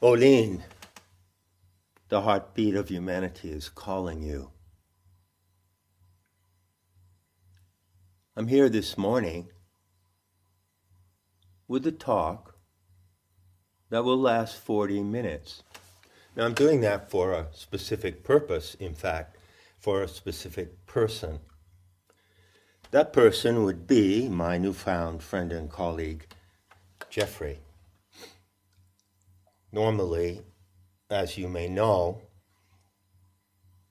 Olin, the heartbeat of humanity is calling you. I'm here this morning with a talk that will last 40 minutes. Now I'm doing that for a specific purpose, in fact, for a specific person. That person would be my newfound friend and colleague, Jeffrey. Normally, as you may know,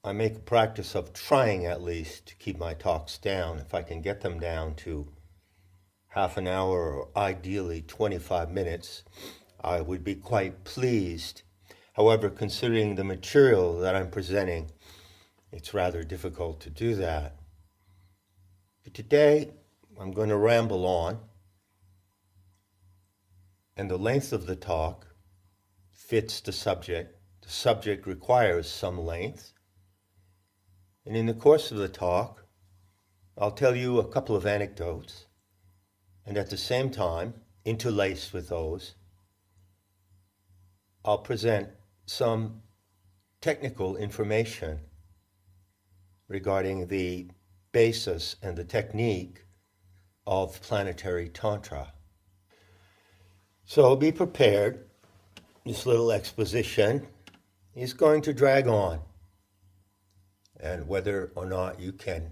I make a practice of trying at least to keep my talks down. If I can get them down to half an hour or ideally 25 minutes, I would be quite pleased. However, considering the material that I'm presenting, it's rather difficult to do that. But today, I'm going to ramble on, and the length of the talk fits the subject. The subject requires some length. And in the course of the talk, I'll tell you a couple of anecdotes, and at the same time, interlaced with those, I'll present some technical information regarding the basis and the technique of Planetary Tantra. So be prepared. This little exposition is going to drag on. And whether or not you can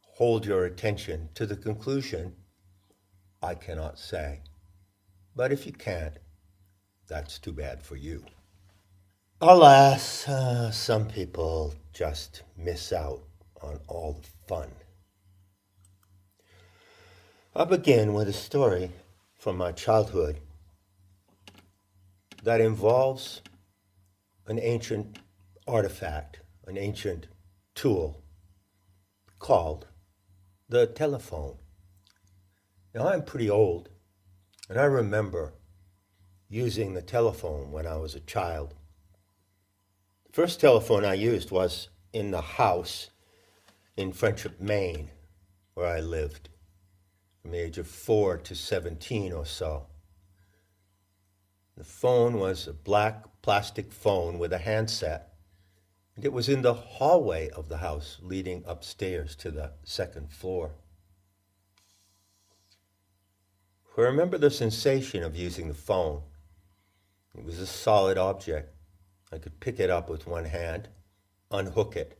hold your attention to the conclusion, I cannot say. But if you can't, that's too bad for you. Alas, some people just miss out on all the fun. I'll begin with a story from my childhood that involves an ancient artifact, an ancient tool called the telephone. Now, I'm pretty old, and I remember using the telephone when I was a child. The first telephone I used was in the house in Friendship, Maine, where I lived from the age of 4 to 17 or so. The phone was a black plastic phone with a handset, and it was in the hallway of the house leading upstairs to the second floor. I remember the sensation of using the phone. It was a solid object. I could pick it up with one hand, unhook it,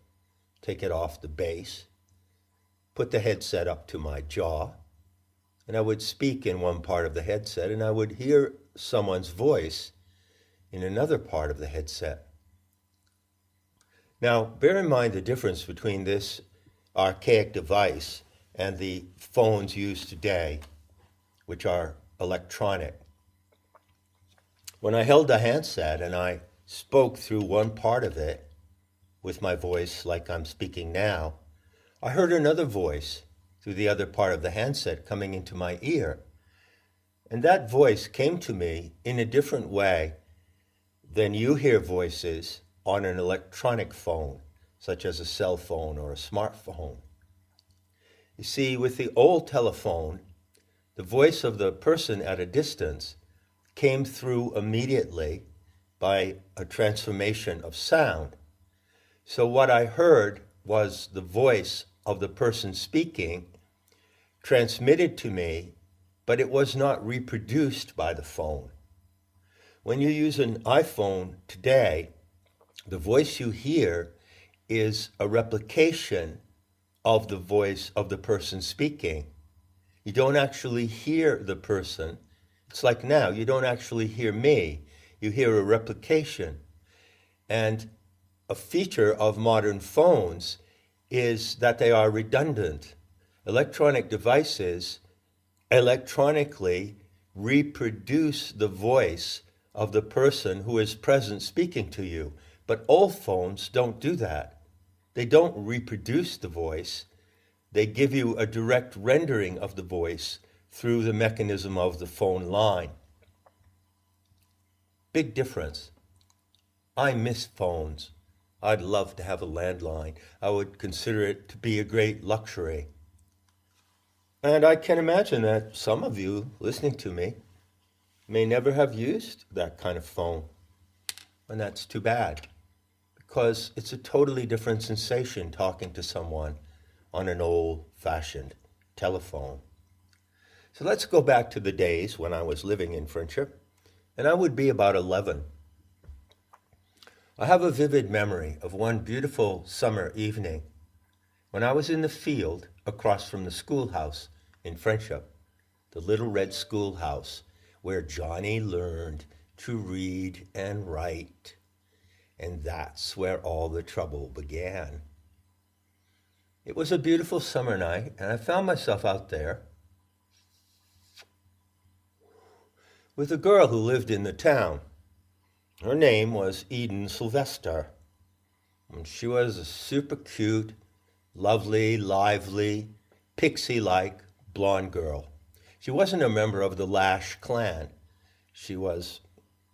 take it off the base, put the headset up to my jaw, and I would speak in one part of the headset, and I would hear someone's voice in another part of the headset. Now, bear in mind the difference between this archaic device and the phones used today, which are electronic. When I held the handset and I spoke through one part of it with my voice like I'm speaking now, I heard another voice through the other part of the handset coming into my ear. And that voice came to me in a different way than you hear voices on an electronic phone, such as a cell phone or a smartphone. You see, with the old telephone, the voice of the person at a distance came through immediately by a transformation of sound. So what I heard was the voice of the person speaking transmitted to me, but it was not reproduced by the phone. When you use an iPhone today, the voice you hear is a replication of the voice of the person speaking. You don't actually hear the person. It's like now, you don't actually hear me. You hear a replication. And a feature of modern phones is that they are redundant. Electronic devices electronically reproduce the voice of the person who is present speaking to you. But old phones don't do that. They don't reproduce the voice. They give you a direct rendering of the voice through the mechanism of the phone line. Big difference. I miss phones. I'd love to have a landline. I would consider it to be a great luxury. And I can imagine that some of you listening to me may never have used that kind of phone, and that's too bad, because it's a totally different sensation talking to someone on an old-fashioned telephone. So let's go back to the days when I was living in Friendship, and I would be about 11. I have a vivid memory of one beautiful summer evening when I was in the field across from the schoolhouse in Friendship, the little red schoolhouse where Johnny learned to read and write. And that's where all the trouble began. It was a beautiful summer night, and I found myself out there with a girl who lived in the town. Her name was Sylvester. And she was a super cute, lovely, lively, pixie-like blonde girl. She wasn't a member of the Lash clan. She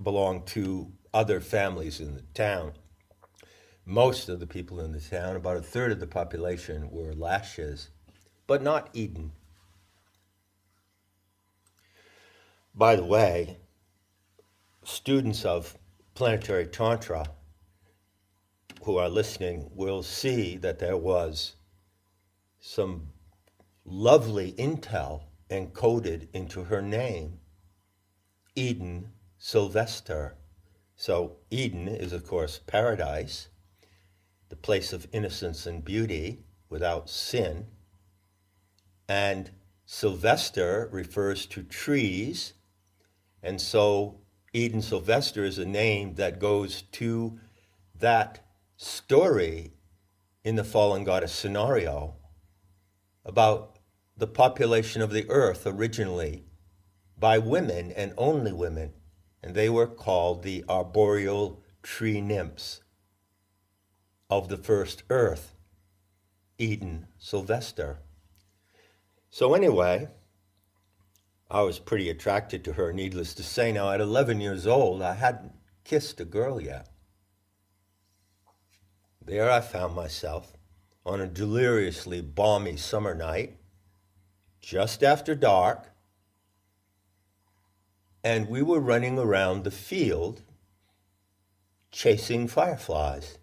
belonged to other families in the town. Most of the people in the town, about a third of the population, were Lashes, but not Eden. By the way, students of Planetary Tantra who are listening will see that there was some lovely intel encoded into her name, Sylvester. So Eden is, of course, paradise, the place of innocence and beauty without sin. And Sylvester refers to trees. And so Sylvester is a name that goes to that story in the fallen goddess scenario about the population of the earth originally by women and only women. And they were called the arboreal tree nymphs of the first earth, Sylvester. So anyway, I was pretty attracted to her, needless to say. Now, at 11 years old, I hadn't kissed a girl yet. There I found myself on a deliriously balmy summer night, just after dark, and we were running around the field chasing fireflies.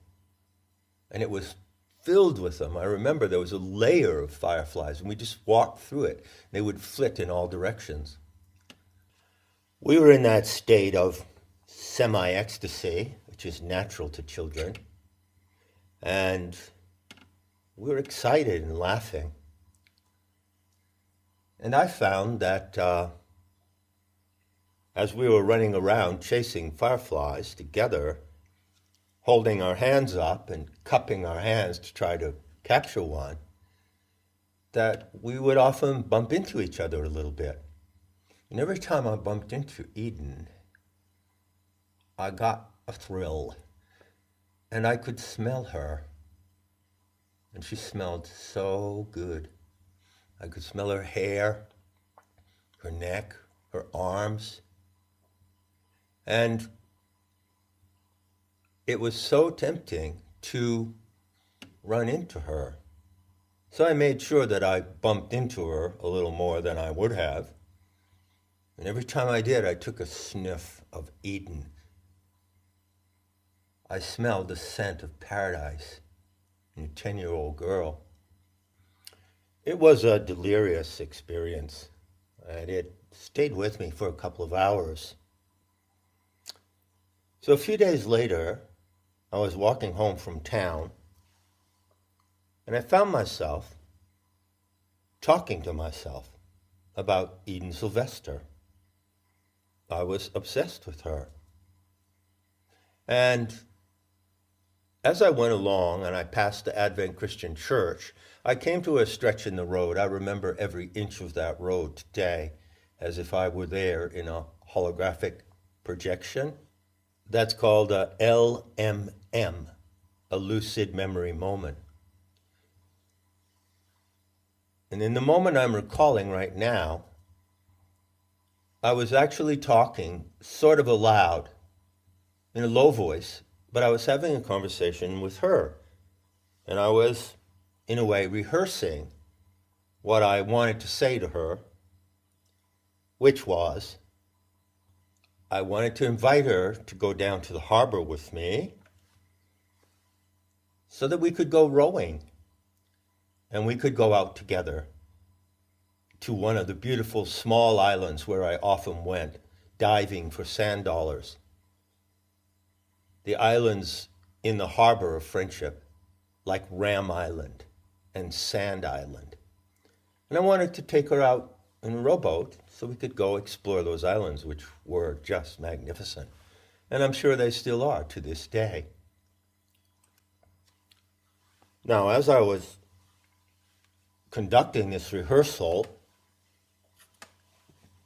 And it was filled with them. I remember there was a layer of fireflies, and we just walked through it. They would flit in all directions. We were in that state of semi-ecstasy, which is natural to children, and we were excited and laughing. And I found that as we were running around chasing fireflies together, holding our hands up and cupping our hands to try to capture one, that we would often bump into each other a little bit. And every time I bumped into Eden, I got a thrill. And I could smell her. And she smelled so good. I could smell her hair, her neck, her arms. And it was so tempting to run into her. So I made sure that I bumped into her a little more than I would have. And every time I did, I took a sniff of Eden. I smelled the scent of paradise in a 10-year-old girl. It was a delirious experience, and it stayed with me for a couple of hours. So a few days later, I was walking home from town, and I found myself talking to myself about Sylvester. I was obsessed with her. And as I went along and I passed the Advent Christian Church, I came to a stretch in the road. I remember every inch of that road today as if I were there in a holographic projection. That's called a LMM, a lucid memory moment. And in the moment I'm recalling right now, I was actually talking sort of aloud in a low voice, but I was having a conversation with her. And I was, in a way, rehearsing what I wanted to say to her, which was, I wanted to invite her to go down to the harbor with me so that we could go rowing and we could go out together to one of the beautiful small islands where I often went diving for sand dollars. The islands in the harbor of friendship, like Ram Island and Sand Island. And I wanted to take her out in a rowboat so we could go explore those islands, which were just magnificent. And I'm sure they still are to this day. Now, as I was conducting this rehearsal,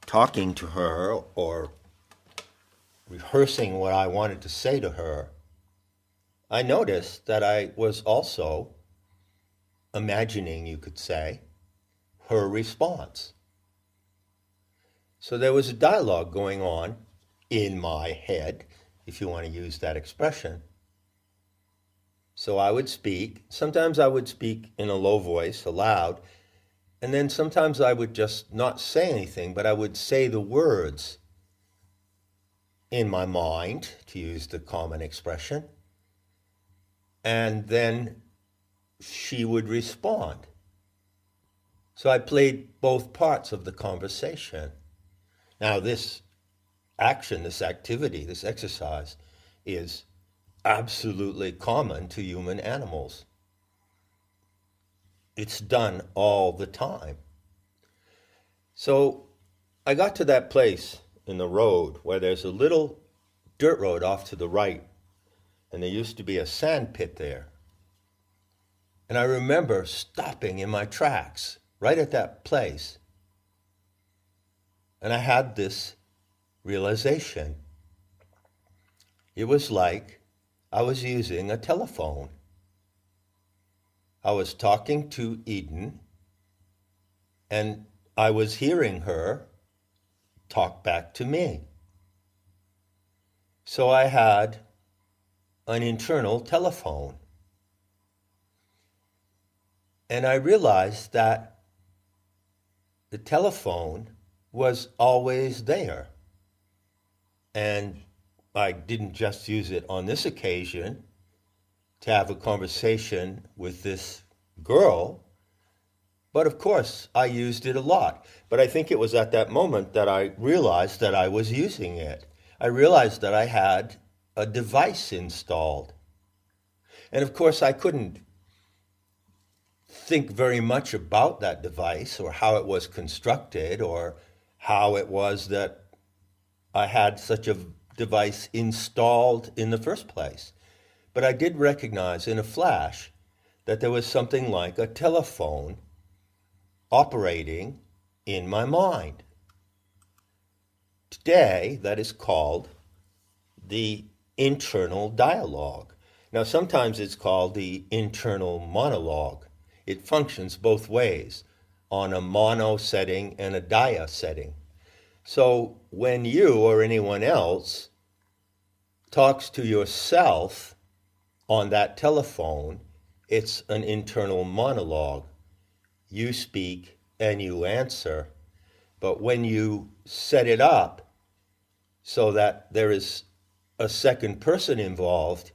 talking to her or rehearsing what I wanted to say to her, I noticed that I was also imagining, you could say, her response. So there was a dialogue going on in my head, if you want to use that expression. So I would speak. Sometimes I would speak in a low voice, aloud, and then sometimes I would just not say anything, but I would say the words in my mind, to use the common expression, and then she would respond. So I played both parts of the conversation. Now this action, this activity, this exercise is absolutely common to human animals. It's done all the time. So I got to that place in the road where there's a little dirt road off to the right, and there used to be a sand pit there. And I remember stopping in my tracks right at that place. And I had this realization. It was like I was using a telephone. I was talking to Eden, and I was hearing her talk back to me. So I had an internal telephone. And I realized that the telephone was always there. And I didn't just use it on this occasion to have a conversation with this girl, but of course I used it a lot. But I think it was at that moment that I realized that I was using it. I realized that I had a device installed. And of course I couldn't think very much about that device or how it was constructed or how it was that I had such a device installed in the first place. But I did recognize in a flash that there was something like a telephone operating in my mind. Today, that is called the internal dialogue. Now, sometimes it's called the internal monologue. It functions both ways, on a mono setting and a dia setting. So when you or anyone else talks to yourself on that telephone, it's an internal monologue. You speak and you answer. But when you set it up so that there is a second person involved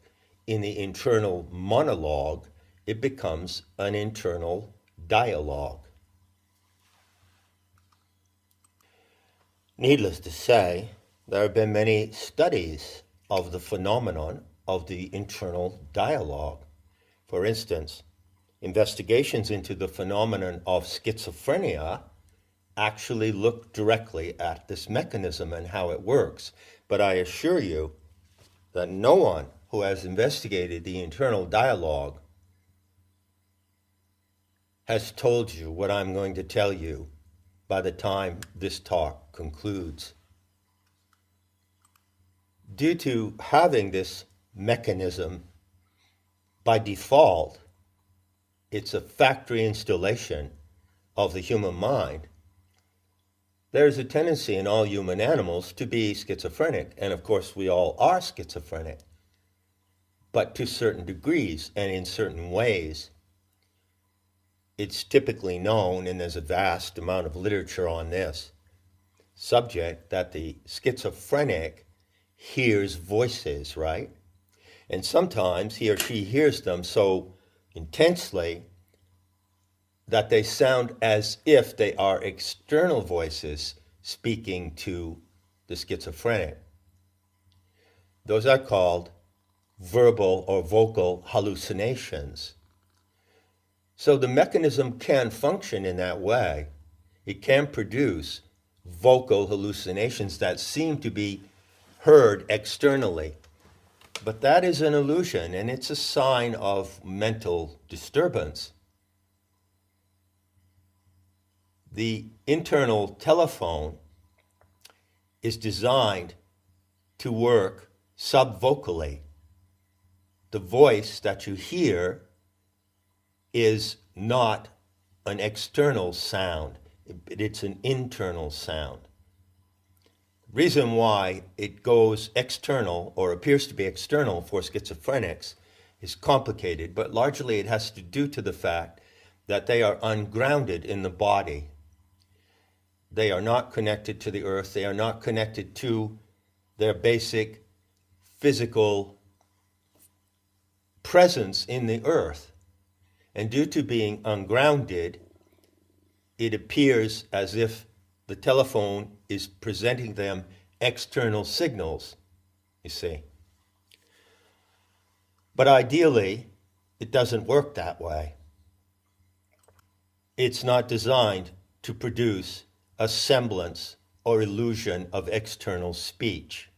in the internal monologue, it becomes an internal dialogue. Needless to say, there have been many studies of the phenomenon of the internal dialogue. For instance, investigations into the phenomenon of schizophrenia actually look directly at this mechanism and how it works. But I assure you that no one who has investigated the internal dialogue has told you what I'm going to tell you by the time this talk concludes. Due to having this mechanism by default, it's a factory installation of the human mind. There's a tendency in all human animals to be schizophrenic, and of course we all are schizophrenic, but to certain degrees and in certain ways. It's typically known, and there's a vast amount of literature on this, subject that the schizophrenic hears voices, right? And sometimes he or she hears them so intensely that they sound as if they are external voices speaking to the schizophrenic. Those are called verbal or vocal hallucinations. So the mechanism can function in that way. It can produce vocal hallucinations that seem to be heard externally. But that is an illusion, and it's a sign of mental disturbance. The internal telephone is designed to work subvocally. The voice that you hear is not an external sound, it's an internal sound. The reason why it goes external or appears to be external for schizophrenics is complicated, but largely it has to do to the fact that they are ungrounded in the body. They are not connected to the earth. They are not connected to their basic physical presence in the earth. And due to being ungrounded, it appears as if the telephone is presenting them external signals, you see. But ideally, it doesn't work that way. It's not designed to produce a semblance or illusion of external speech.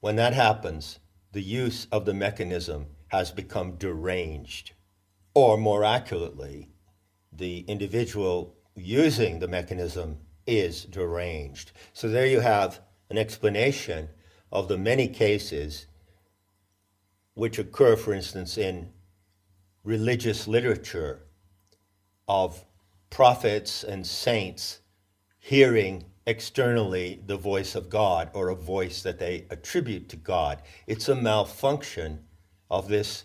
When that happens, the use of the mechanism has become deranged, or more accurately, the individual using the mechanism is deranged. So there you have an explanation of the many cases which occur, for instance, in religious literature of prophets and saints hearing externally the voice of God, or a voice that they attribute to God. It's a malfunction of this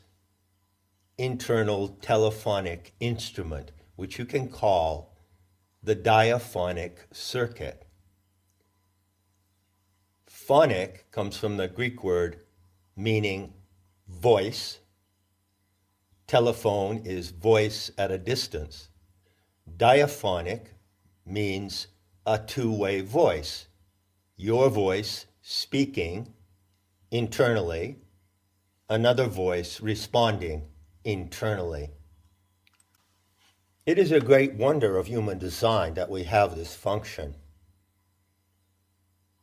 internal telephonic instrument, which you can call the diaphonic circuit. Phonic comes from the Greek word meaning voice. Telephone is voice at a distance. Diaphonic means a two-way voice. Your voice speaking internally, another voice responding internally. It is a great wonder of human design that we have this function.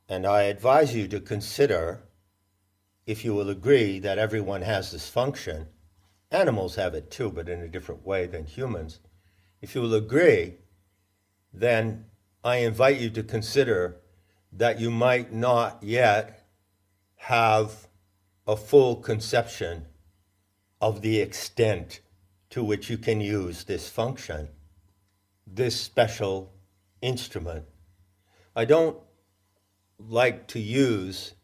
And I advise you to consider, if you will agree that everyone has this function. Animals have it too, but in a different way than humans. If you will agree, then I invite you to consider that you might not yet have a full conception of the extent to which you can use this function, this special instrument. I don't like to use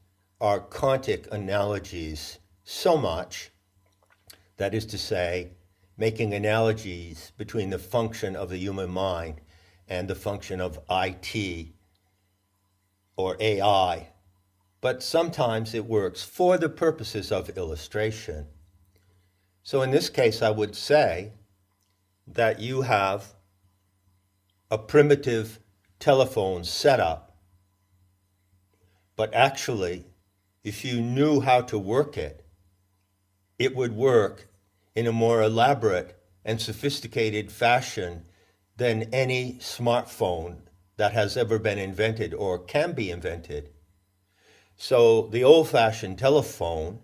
archontic analogies so much, that is to say, making analogies between the function of the human mind and the function of IT or AI, but sometimes it works for the purposes of illustration. So in this case, I would say that you have a primitive telephone setup, but actually, if you knew how to work it, it would work in a more elaborate and sophisticated fashion than any smartphone that has ever been invented or can be invented. So the old-fashioned telephone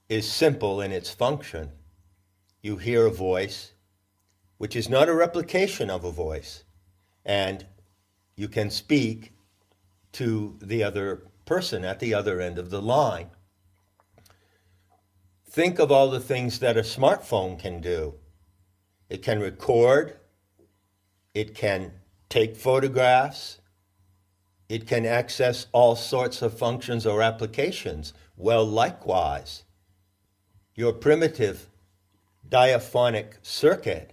is simple in its function. You hear a voice, which is not a replication of a voice, and you can speak to the other person at the other end of the line. Think of all the things that a smartphone can do. It can record, it can take photographs, it can access all sorts of functions or applications. Well, likewise, your primitive diaphonic circuit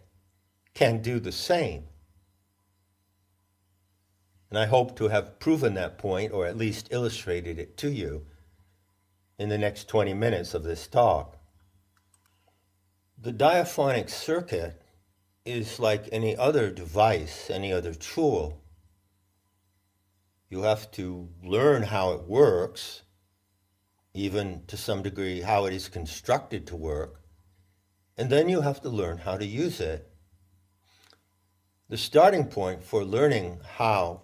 can do the same. And I hope to have proven that point, or at least illustrated it to you, in the next 20 minutes of this talk. The diaphonic circuit is like any other device, any other tool. You have to learn how it works, even to some degree how it is constructed to work, and then you have to learn how to use it. The starting point for learning how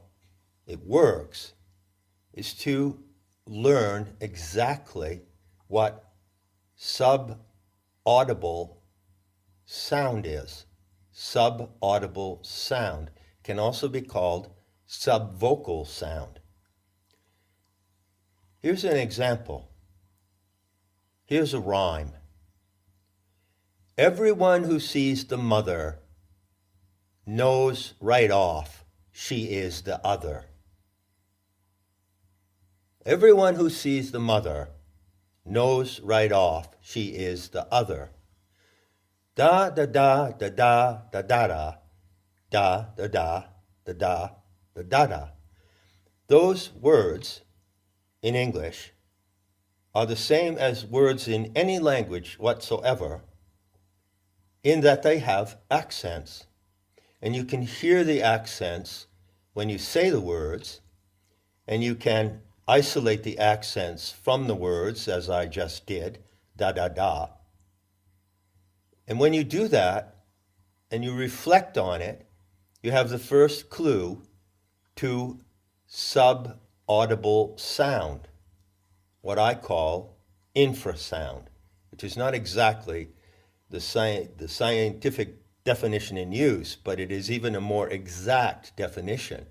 it works is to learn exactly what sub-audible sound is. Sub-audible sound can also be called subvocal sound. Here's an example. Here's a rhyme. Everyone who sees the mother knows right off she is the other. Everyone who sees the mother knows right off she is the other. Da da da da da da da da da da da da da da da da. Those words in English are the same as words in any language whatsoever, in that they have accents. And you can hear the accents when you say the words, and you can isolate the accents from the words, as I just did, da da da. And when you do that, and you reflect on it, you have the first clue to sub-audible sound, what I call infrasound, which is not exactly the scientific definition in use, but it is even a more exact definition.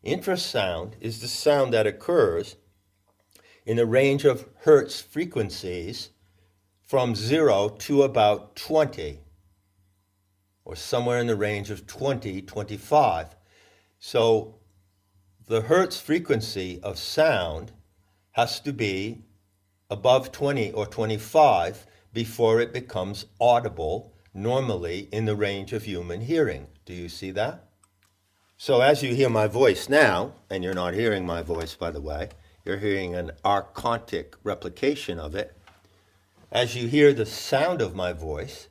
Infrasound is the sound that occurs in a range of hertz frequencies from 0 to about 20, or somewhere in the range of 20, 25. So the hertz frequency of sound has to be above 20 or 25 before it becomes audible, normally in the range of human hearing. Do you see that? So as you hear my voice now, and you're not hearing my voice, by the way, you're hearing an archontic replication of it. As you hear the sound of my voice,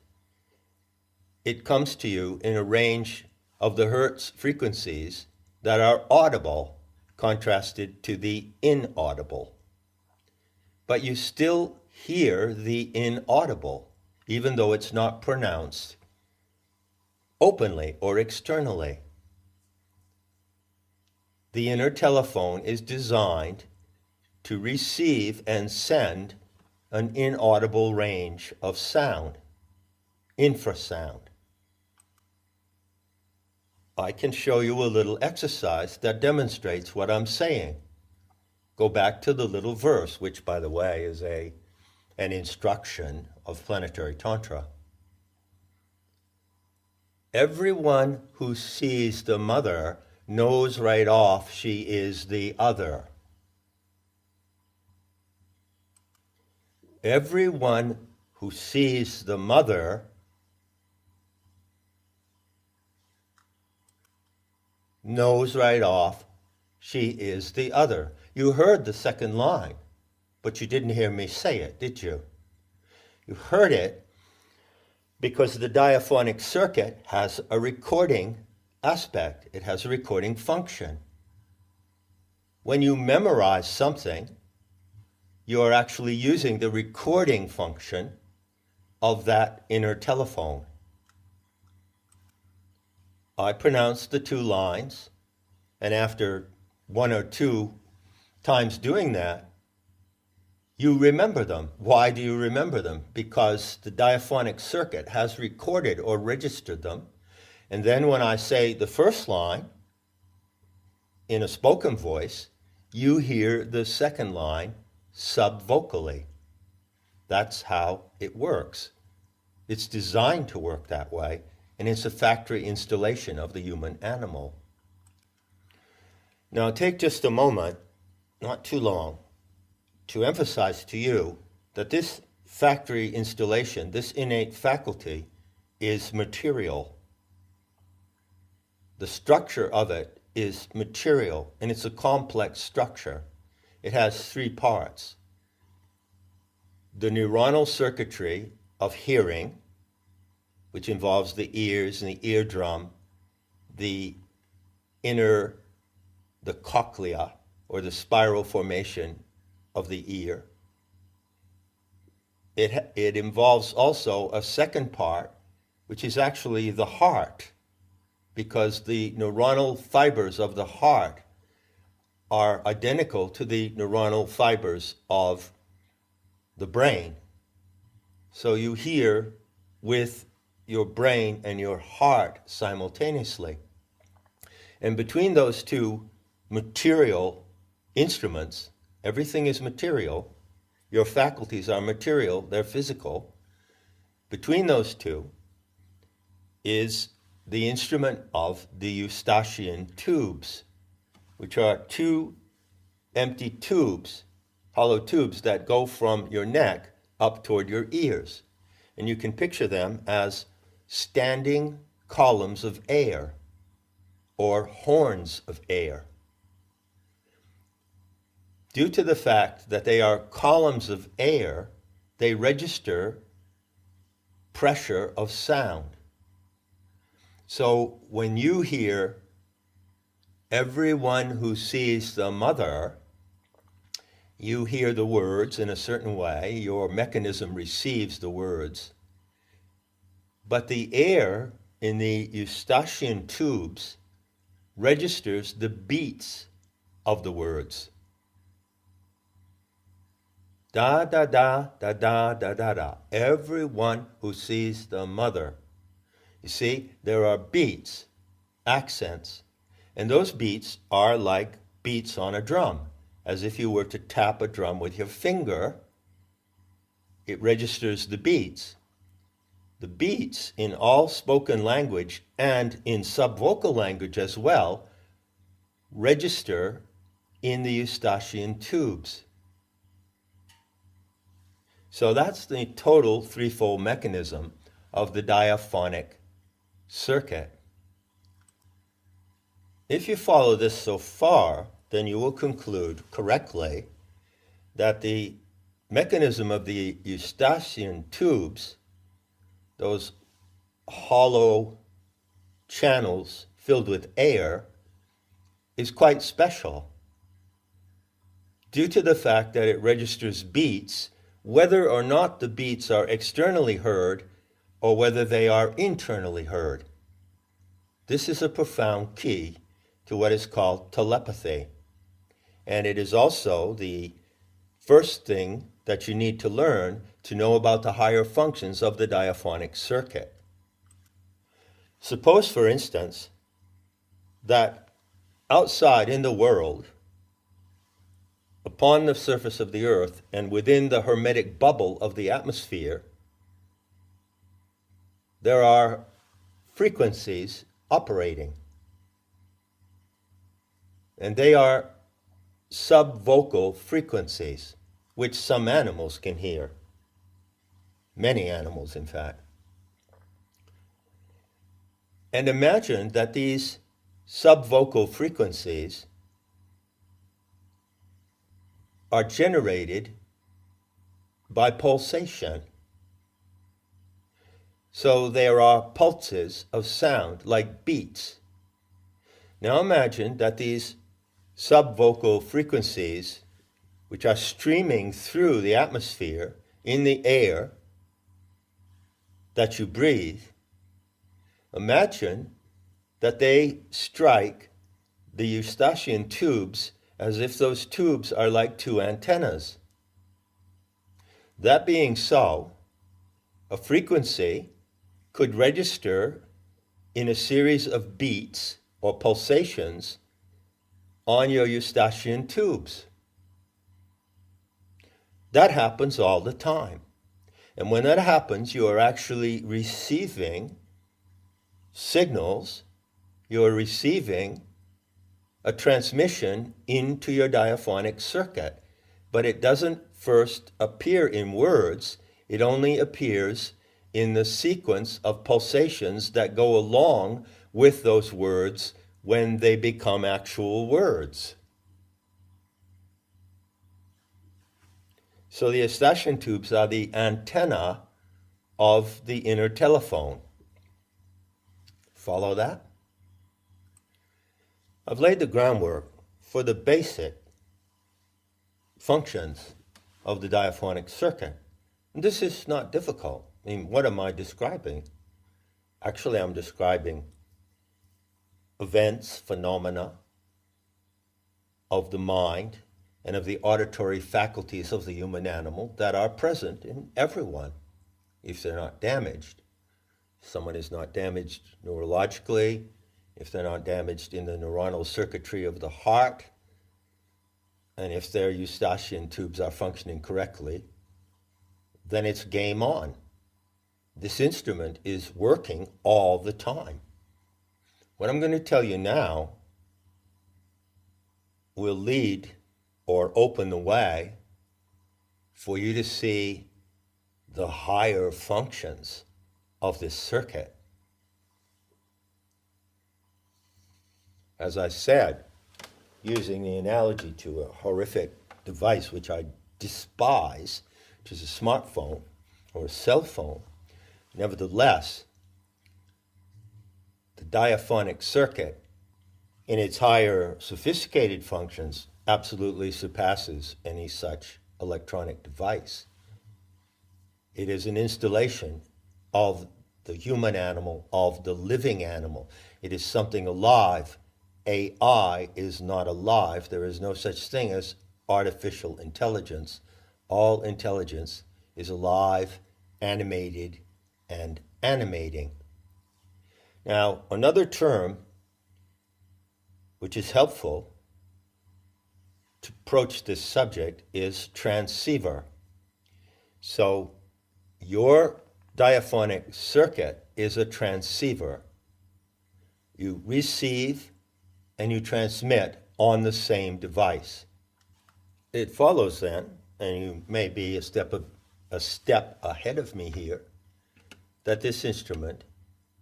it comes to you in a range of the hertz frequencies that are audible, contrasted to the inaudible. But you still hear the inaudible, even though it's not pronounced openly or externally. The inner telephone is designed to receive and send an inaudible range of sound, infrasound. I can show you a little exercise that demonstrates what I'm saying. Go back to the little verse, which, by the way, is an instruction of Planetary Tantra. Everyone who sees the mother knows right off she is the other. Everyone who sees the mother knows right off she is the other. You heard the second line, but you didn't hear me say it, did you? You heard it because the diaphonic circuit has a recording aspect. It has a recording function. When you memorize something, you are actually using the recording function of that inner telephone. I pronounced the two lines, and after one or two times doing that, you remember them. Why do you remember them? Because the diaphonic circuit has recorded or registered them. And then when I say the first line in a spoken voice, you hear the second line subvocally. That's how it works. It's designed to work that way, and it's a factory installation of the human animal. Now take just a moment, not too long, to emphasize to you that this factory installation, this innate faculty, is material. The structure of it is material, and it's a complex structure. It has three parts. The neuronal circuitry of hearing, which involves the ears and the eardrum, the cochlea, or the spiral formation of the ear. It involves also a second part, which is actually the heart, because the neuronal fibers of the heart are identical to the neuronal fibers of the brain. So you hear with your brain and your heart simultaneously. And between those two material instruments, everything is material, your faculties are material, they're physical. Between those two is the instrument of the Eustachian tubes, which are two empty tubes, hollow tubes that go from your neck up toward your ears. And you can picture them as standing columns of air or horns of air. Due to the fact that they are columns of air, they register pressure of sound. So when you hear everyone who sees the mother, you hear the words in a certain way, your mechanism receives the words. But the air in the Eustachian tubes registers the beats of the words. Da da da da da da da da. Everyone who sees the mother. You see, there are beats, accents, and those beats are like beats on a drum, as if you were to tap a drum with your finger. It registers the beats. The beats in all spoken language and in subvocal language as well register in the Eustachian tubes. So that's the total threefold mechanism of the diaphonic circuit. If you follow this so far, then you will conclude correctly that the mechanism of the Eustachian tubes, those hollow channels filled with air, is quite special due to the fact that it registers beats, whether or not the beats are externally heard or whether they are internally heard. This is a profound key to what is called telepathy. And it is also the first thing that you need to learn to know about the higher functions of the diaphonic circuit. Suppose, for instance, that outside in the world, upon the surface of the earth and within the hermetic bubble of the atmosphere, there are frequencies operating. And they are subvocal frequencies, which some animals can hear. Many animals, in fact. And imagine that these subvocal frequencies are generated by pulsation. So there are pulses of sound, like beats. Now imagine that these subvocal frequencies, which are streaming through the atmosphere, in the air that you breathe, imagine that they strike the Eustachian tubes as if those tubes are like two antennas. That being so, a frequency could register in a series of beats or pulsations on your Eustachian tubes. That happens all the time. And when that happens, you are actually receiving signals, you are receiving a transmission into your diaphonic circuit. But it doesn't first appear in words, it only appears in the sequence of pulsations that go along with those words when they become actual words. So the Eustachian tubes are the antenna of the inner telephone. Follow that? I've laid the groundwork for the basic functions of the diaphonic circuit. And this is not difficult. I mean, what am I describing? Actually, I'm describing events, phenomena of the mind and of the auditory faculties of the human animal that are present in everyone, if they're not damaged. If someone is not damaged neurologically, if they're not damaged in the neuronal circuitry of the heart, and if their Eustachian tubes are functioning correctly, then it's game on. This instrument is working all the time. What I'm going to tell you now will lead or open the way for you to see the higher functions of this circuit. As I said, using the analogy to a horrific device which I despise, which is a smartphone or a cell phone, nevertheless, the diaphonic circuit in its higher sophisticated functions absolutely surpasses any such electronic device. It is an installation of the human animal, of the living animal. It is something alive. AI is not alive. There is no such thing as artificial intelligence. All intelligence is alive, animated, and animating. Now, another term which is helpful to approach this subject is transceiver. So your diaphonic circuit is a transceiver. You receive and you transmit on the same device. It follows then, and you may be a step ahead of me here, that this instrument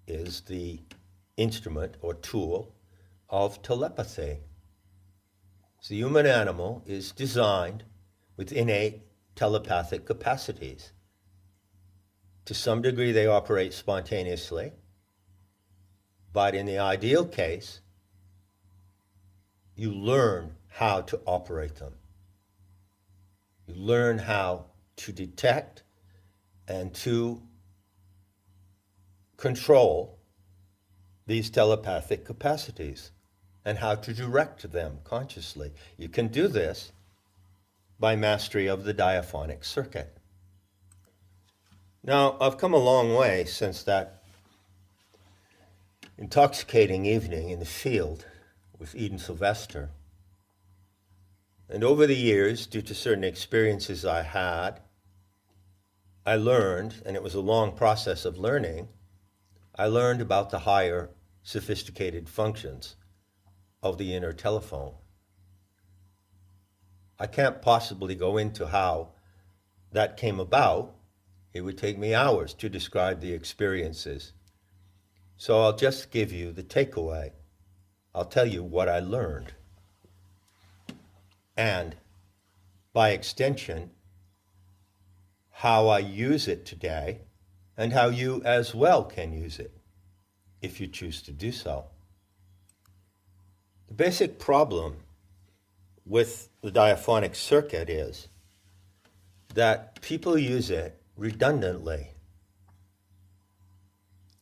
is the instrument or tool of telepathy. So the human animal is designed with innate telepathic capacities. To some degree they operate spontaneously, but in the ideal case, you learn how to operate them. You learn how to detect and to control these telepathic capacities and how to direct them consciously. You can do this by mastery of the diaphonic circuit. Now, I've come a long way since that intoxicating evening in the field with Eden Sylvester. And over the years, due to certain experiences I had, I learned, and it was a long process of learning, I learned about the higher sophisticated functions of the inner telephone. I can't possibly go into how that came about. It would take me hours to describe the experiences. So I'll just give you the takeaway. I'll tell you what I learned. And by extension, how I use it today and how you as well can use it if you choose to do so. The basic problem with the diaphonic circuit is that people use it redundantly.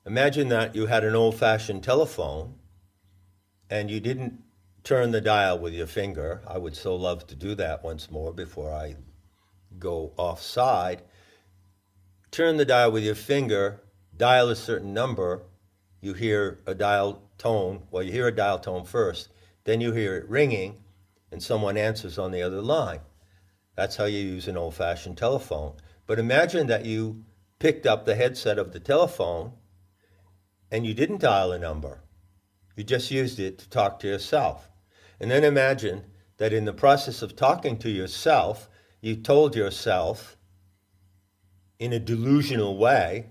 Imagine that you had an old-fashioned telephone and you didn't turn the dial with your finger. I would so love to do that once more before I go offside. Turn the dial with your finger, dial a certain number, you hear a dial tone. Well, you hear a dial tone first, then you hear it ringing, and someone answers on the other line. That's how you use an old-fashioned telephone. But imagine that you picked up the headset of the telephone and you didn't dial a number. You just used it to talk to yourself. And then imagine that in the process of talking to yourself, you told yourself in a delusional way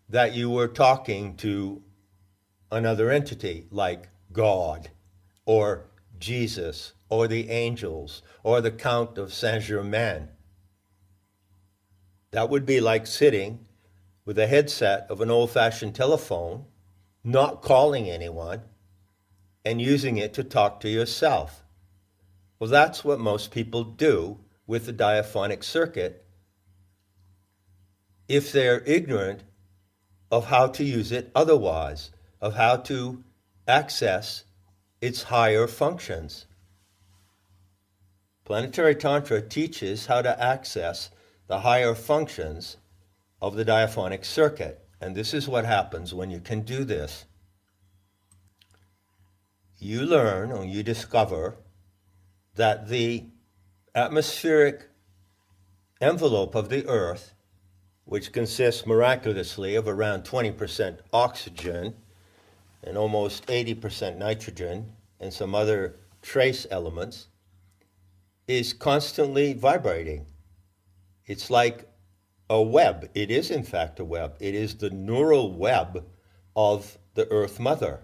that you were talking to another entity like God, or Jesus, or the angels, or the Count of Saint-Germain. That would be like sitting with a headset of an old-fashioned telephone, not calling anyone, and using it to talk to yourself. Well, that's what most people do with the diaphonic circuit if they're ignorant of how to use it otherwise, of how to access its higher functions. Planetary Tantra teaches how to access the higher functions of the diaphonic circuit. And this is what happens when you can do this. You learn, or you discover, that the atmospheric envelope of the Earth, which consists miraculously of around 20% oxygen and almost 80% nitrogen and some other trace elements, is constantly vibrating. It's like a web. It is, in fact, a web. It is the neural web of the Earth Mother.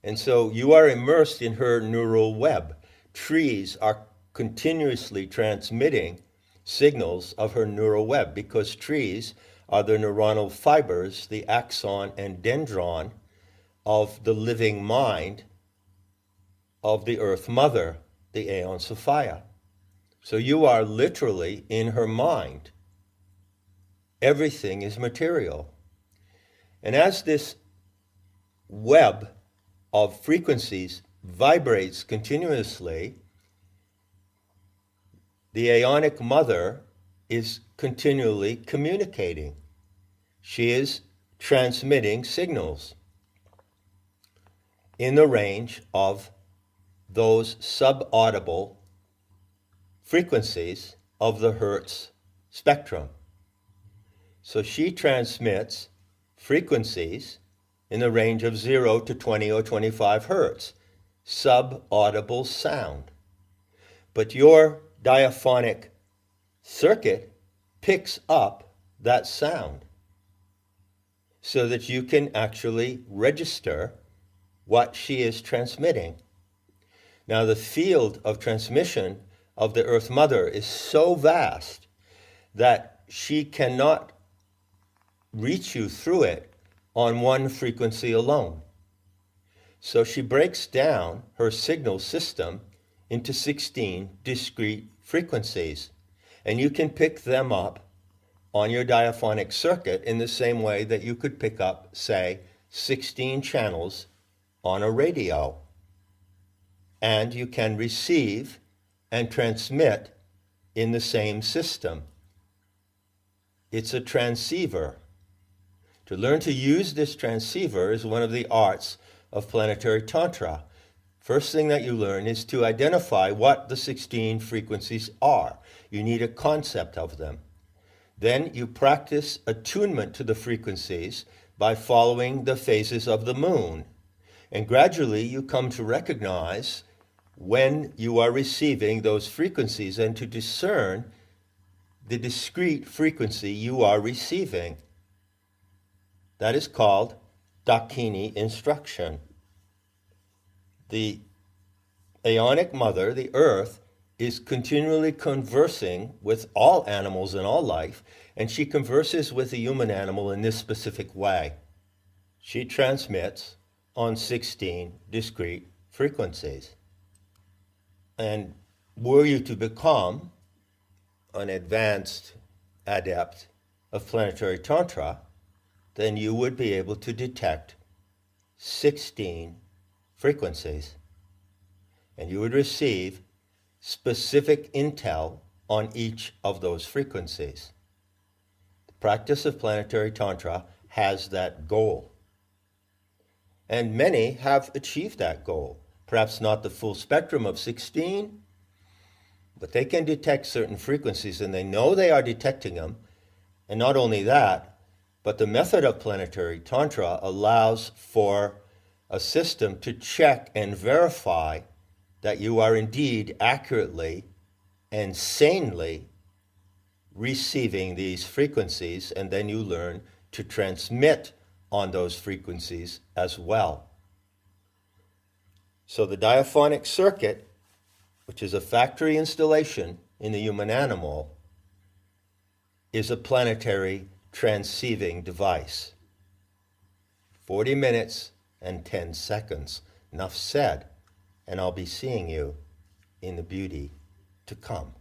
And so you are immersed in her neural web. Trees are continuously transmitting signals of her neural web because trees are the neuronal fibers, the axon and dendron of the living mind of the Earth Mother, the Aeon Sophia. So you are literally in her mind. Everything is material. And as this web of frequencies vibrates continuously, the Aeonic Mother is continually communicating. She is transmitting signals in the range of those subaudible frequencies of the Hertz spectrum. So she transmits frequencies in the range of 0 to 20 or 25 hertz, subaudible sound. But your diaphonic circuit picks up that sound so that you can actually register what she is transmitting. Now, the field of transmission of the Earth Mother is so vast that she cannot reach you through it on one frequency alone. So she breaks down her signal system into 16 discrete frequencies, and you can pick them up on your diaphonic circuit in the same way that you could pick up, say, 16 channels on a radio. And you can receive and transmit in the same system. It's a transceiver. To learn to use this transceiver is one of the arts of Planetary Tantra. First thing that you learn is to identify what the 16 frequencies are. You need a concept of them. Then you practice attunement to the frequencies by following the phases of the moon. And gradually you come to recognize when you are receiving those frequencies and to discern the discrete frequency you are receiving. That is called Dakini instruction. The Aeonic Mother, the Earth, is continually conversing with all animals in all life, and she converses with the human animal in this specific way. She transmits on 16 discrete frequencies. And were you to become an advanced adept of Planetary Tantra, then you would be able to detect 16 frequencies. And you would receive specific intel on each of those frequencies. The practice of Planetary Tantra has that goal. And many have achieved that goal. Perhaps not the full spectrum of 16, but they can detect certain frequencies and they know they are detecting them. And not only that, but the method of Planetary Tantra allows for a system to check and verify that you are indeed accurately and sanely receiving these frequencies, and then you learn to transmit on those frequencies as well. So the diaphonic circuit, which is a factory installation in the human animal, is a planetary transceiving device. 40 minutes and 10 seconds. Enough said, and I'll be seeing you in the beauty to come.